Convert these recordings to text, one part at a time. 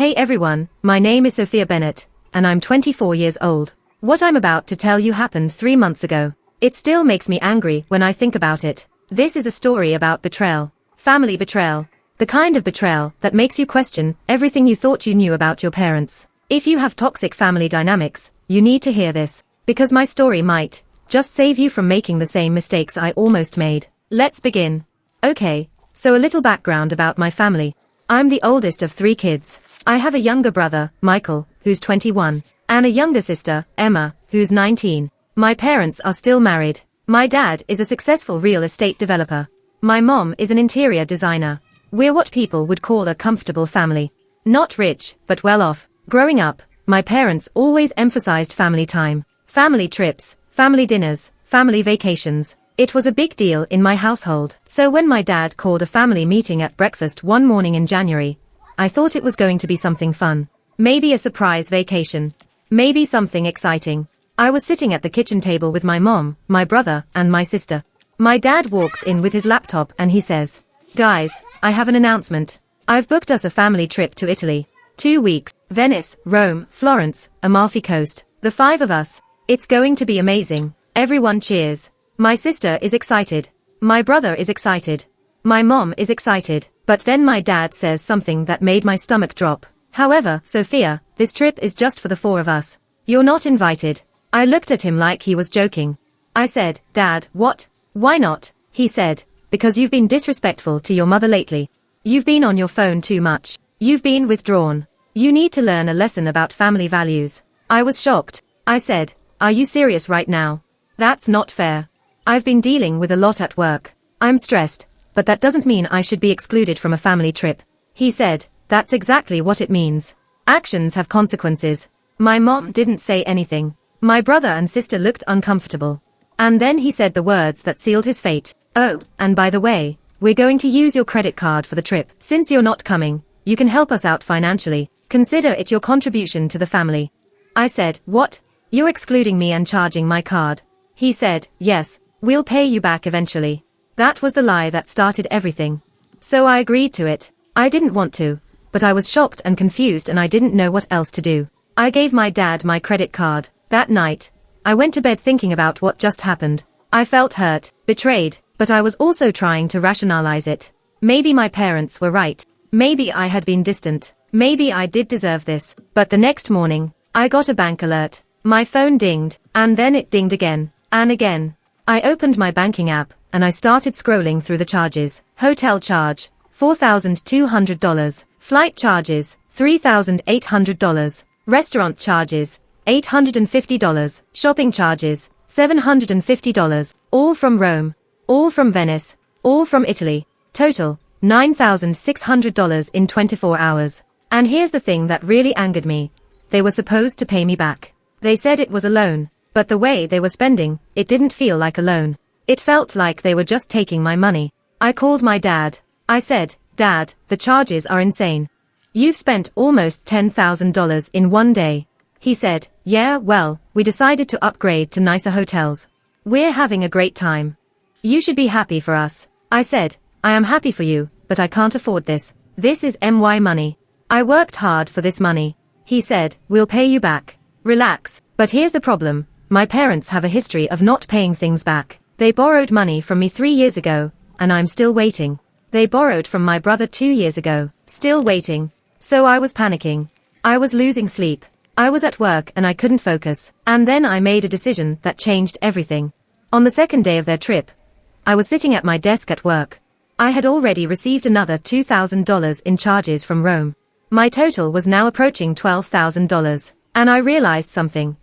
Hey everyone, my name is Sophia Bennett, and I'm 24 years old. What I'm about to tell you happened 3 months ago. It still makes me angry when I think about it. This is a story about betrayal. Family betrayal. The kind of betrayal that makes you question everything you thought you knew about your parents. If you have toxic family dynamics, you need to hear this, because my story might just save you from making the same mistakes I almost made. Let's begin. Okay, so a little background about my family. I'm the oldest of 3 kids. I have a younger brother, Michael, who's 21, and a younger sister, Emma, who's 19. My parents are still married. My dad is a successful real estate developer. My mom is an interior designer. We're what people would call a comfortable family. Not rich, but well off. Growing up, my parents always emphasized family time. Family trips, family dinners, family vacations. It was a big deal in my household. So when my dad called a family meeting at breakfast one morning in January, I thought it was going to be something fun. Maybe a surprise vacation. Maybe something exciting. I was sitting at the kitchen table with my mom, my brother, and my sister. My dad walks in with his laptop and he says, "Guys, I have an announcement. I've booked us a family trip to Italy. 2 weeks, Venice, Rome, Florence, Amalfi Coast. The 5 of us. It's going to be amazing." Everyone cheers. My sister is excited. My brother is excited. My mom is excited. But then my dad says something that made my stomach drop. "However, Sophia, this trip is just for the 4 of us. You're not invited." I looked at him like he was joking. I said, "Dad, what? Why not?" He said, "Because you've been disrespectful to your mother lately. You've been on your phone too much. You've been withdrawn. You need to learn a lesson about family values." I was shocked. I said, "Are you serious right now? That's not fair. I've been dealing with a lot at work. I'm stressed, but that doesn't mean I should be excluded from a family trip." He said, "That's exactly what it means. Actions have consequences." My mom didn't say anything. My brother and sister looked uncomfortable. And then he said the words that sealed his fate. "Oh, and by the way, we're going to use your credit card for the trip. Since you're not coming, you can help us out financially. Consider it your contribution to the family." I said, "What? You're excluding me and charging my card?" He said, "Yes, we'll pay you back eventually." That was the lie that started everything. So I agreed to it. I didn't want to, but I was shocked and confused and I didn't know what else to do. I gave my dad my credit card. That night, I went to bed thinking about what just happened. I felt hurt, betrayed, but I was also trying to rationalize it. Maybe my parents were right. Maybe I had been distant. Maybe I did deserve this. But the next morning, I got a bank alert. My phone dinged, and then it dinged again, and again. I opened my banking app, and I started scrolling through the charges. Hotel charge, $4,200. Flight charges, $3,800. Restaurant charges, $850. Shopping charges, $750. All from Rome. All from Venice. All from Italy. Total, $9,600 in 24 hours. And here's the thing that really angered me. They were supposed to pay me back. They said it was a loan, but the way they were spending, it didn't feel like a loan. It felt like they were just taking my money. I called my dad. I said, "Dad, the charges are insane. You've spent almost $10,000 in one day." He said, "Yeah, well, we decided to upgrade to nicer hotels. We're having a great time. You should be happy for us." I said, "I am happy for you, but I can't afford this. This is my money. I worked hard for this money." He said, "We'll pay you back. Relax." But here's the problem. My parents have a history of not paying things back. They borrowed money from me 3 years ago, and I'm still waiting. They borrowed from my brother 2 years ago, still waiting. So I was panicking. I was losing sleep. I was at work and I couldn't focus. And then I made a decision that changed everything. On the second day of their trip, I was sitting at my desk at work. I had already received another $2,000 in charges from Rome. My total was now approaching $12,000. And I realized something.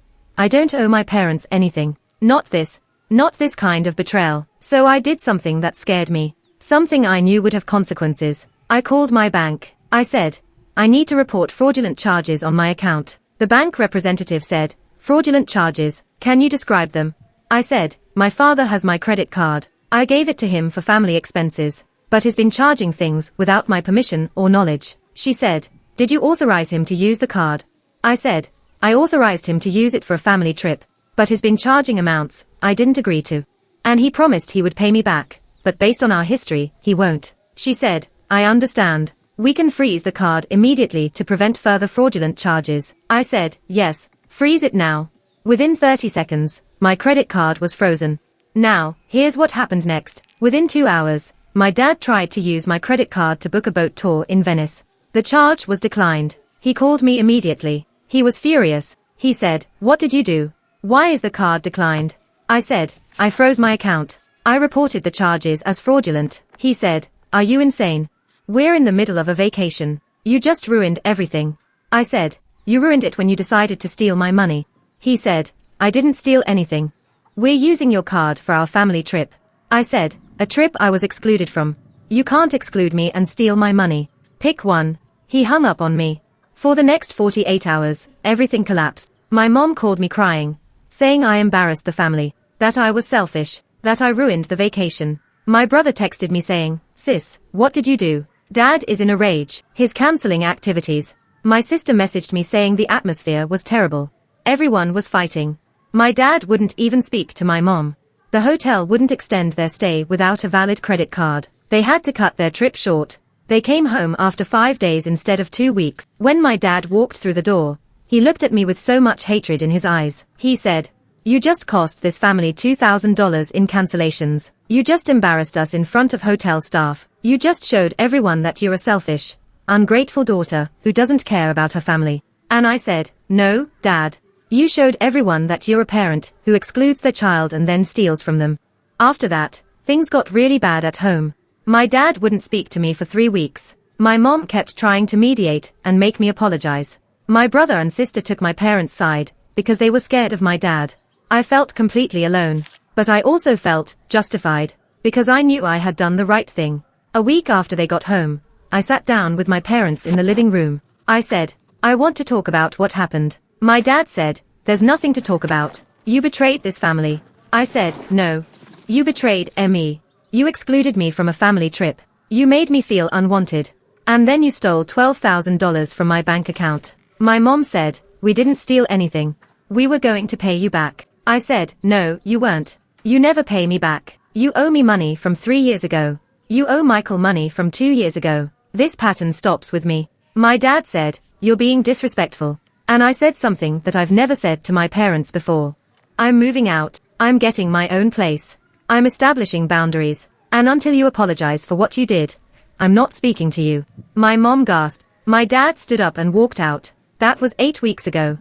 I don't owe my parents anything. Not this kind of betrayal. So I did something that scared me. Something I knew would have consequences. I called my bank. I said, "I need to report fraudulent charges on my account." The bank representative said, "Fraudulent charges, can you describe them?" I said, "My father has my credit card. I gave it to him for family expenses, but he's been charging things without my permission or knowledge." She said, "Did you authorize him to use the card?" I said, "I authorized him to use it for a family trip, but he's been charging amounts I didn't agree to. And he promised he would pay me back, but based on our history, he won't." She said, "I understand. We can freeze the card immediately to prevent further fraudulent charges. I said, yes, freeze it now. Within 30 seconds, my credit card was frozen. Now, here's what happened next. Within 2 hours, my dad tried to use my credit card to book a boat tour in Venice. The charge was declined. He called me immediately. He was furious. He said, "What did you do? Why is the card declined?" I said, "I froze my account. I reported the charges as fraudulent." He said, "Are you insane? We're in the middle of a vacation. You just ruined everything." I said, "You ruined it when you decided to steal my money." He said, "I didn't steal anything. We're using your card for our family trip." I said, "A trip I was excluded from. You can't exclude me and steal my money. Pick one." He hung up on me. For the next 48 hours, everything collapsed. My mom called me crying, saying I embarrassed the family, that I was selfish, that I ruined the vacation. My brother texted me saying, "Sis, what did you do? Dad is in a rage. He's canceling activities." My sister messaged me saying the atmosphere was terrible. Everyone was fighting. My dad wouldn't even speak to my mom. The hotel wouldn't extend their stay without a valid credit card. They had to cut their trip short. They came home after 5 days instead of 2 weeks. When my dad walked through the door, he looked at me with so much hatred in his eyes. He said, "You just cost this family $2,000 in cancellations. You just embarrassed us in front of hotel staff. You just showed everyone that you're a selfish, ungrateful daughter who doesn't care about her family." And I said, "No, Dad. You showed everyone that you're a parent who excludes their child and then steals from them." After that, things got really bad at home. My dad wouldn't speak to me for 3 weeks. My mom kept trying to mediate and make me apologize. My brother and sister took my parents' side because they were scared of my dad. I felt completely alone, but I also felt justified because I knew I had done the right thing. A week after they got home, I sat down with my parents in the living room. I said, "I want to talk about what happened." My dad said, "There's nothing to talk about. You betrayed this family." I said, "No. You betrayed me. You excluded me from a family trip. You made me feel unwanted. And then you stole $12,000 from my bank account." My mom said, "We didn't steal anything. We were going to pay you back." I said, "No, you weren't. You never pay me back. You owe me money from 3 years ago. You owe Michael money from 2 years ago. This pattern stops with me." My dad said, "You're being disrespectful." And I said something that I've never said to my parents before. "I'm moving out. I'm getting my own place. I'm establishing boundaries. And until you apologize for what you did, I'm not speaking to you." My mom gasped. My dad stood up and walked out. That was 8 weeks ago.